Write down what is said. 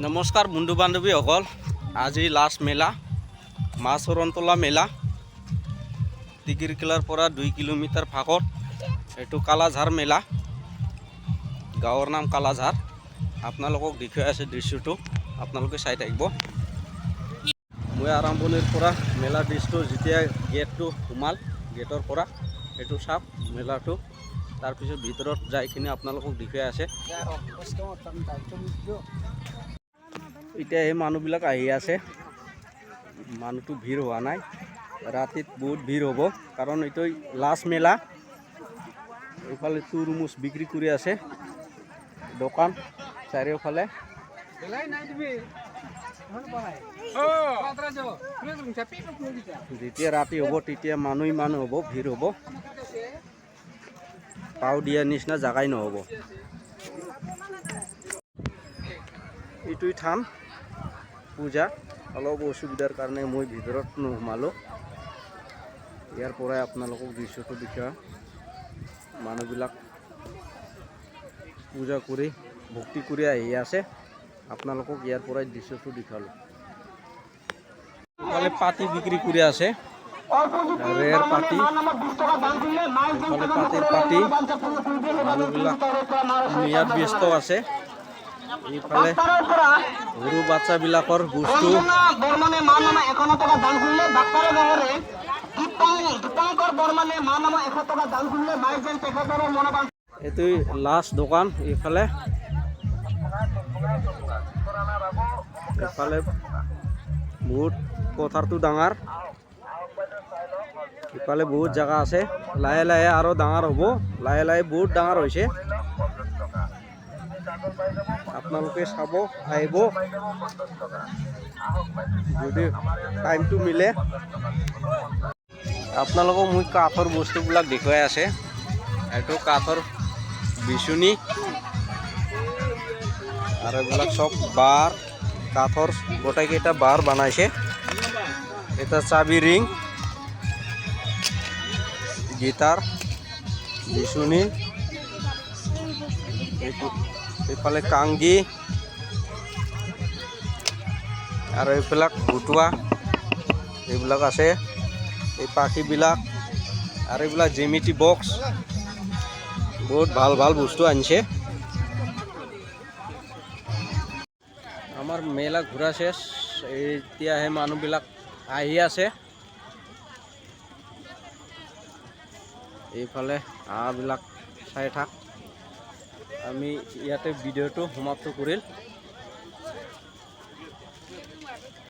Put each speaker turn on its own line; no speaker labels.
নমস্কাৰ বন্ধু বান্ধৱীসকল, আজি লাষ্ট মেলা মাছৰন্তলা মেলা টিকিৰকিলাৰ পৰা 2 কিলোমিটাৰ ফাকত এইটো কালাঝাৰ মেলা। গাঁৱৰ নাম কালাঝাৰ। আপোনালোকক দেখুৱাই আছে দৃশ্যটো, আপোনালোকে চাই থাকিব। মই আৰম্ভণিৰ পৰা মেলা দৃশ্যটো যেতিয়া গেটটো সোমাল, গেটৰ পৰা এইটো চাওক মেলাটো, তাৰপিছত ভিতৰত যাইকিনে আপোনালোকক দেখুৱাই আছে। এতিয়া এই মানুহবিলাক আহি আছে, মানুহটো ভিৰ হোৱা নাই। ৰাতিত বহুত ভিৰ হ'ব, কাৰণ এইটো লাষ্ট মেলা। এইফালে তৰমুজ বিক্ৰী কৰি আছে, দোকান চাৰিওফালে। যেতিয়া ৰাতি হ'ব তেতিয়া মানুহ হ'ব, ভিৰ হ'ব, পাও দিয়া নিচিনা জাগাই নহ'ব। এইটোই থান পূজা। অলপ অসুবিধাৰ কাৰণে মই ভিতৰত নোসোমালোঁ। ইয়াৰ পৰাই আপোনালোকক দৃশ্যটো দেখুৱা। মানুহবিলাক পূজা কৰি ভক্তি কৰি আহি আছে, আপোনালোকক ইয়াৰ পৰাই দৃশ্যটো দেখালোঁ। এইফালে পাতি বিক্ৰী কৰি আছে, ৰেয়াৰ পাতি। এইফালে পাতিৰ পাতি, মানুহবিলাক নিয়াত ব্যস্ত আছে। এইফালে সৰু বাচ্চাবিলাকৰ বস্তু। এইটো লাষ্ট দোকান। এইফালে বহুত পথাৰটো ডাঙৰ, ইফালে বহুত জাগা আছে। লাহে লাহে আৰু ডাঙৰ হ'ব, লাহে লাহে বহুত ডাঙৰ হৈছে। আপোনালোকে চাব, আহিব যদি টাইমটো মিলে। আপোনালোকক মই কাঠৰ বস্তুবিলাক দেখুৱাই আছে। এইটো কাঠৰ বিচনী, আৰু এইবিলাক চব বাৰ, কাঠৰ গোটেইকেইটা বাৰ বনাইছে। এটা চাবি ৰিং, গিটাৰ, বিচনী, এইফালে কাংগি, আৰু এইবিলাক ভুটুৱা, এইবিলাক আছে। এই পাখিবিলাক, আৰু এইবিলাক জেমিটি বক্স, বহুত ভাল ভাল বস্তু আনিছে। আমাৰ মেলা ঘূৰা শেষ, এতিয়াহে মানুহবিলাক আহি আছে। এইফালে হাঁহবিলাক চাই থাক। আমি ইয়াতে ভিডিঅ'টো সমাপ্ত কৰিল।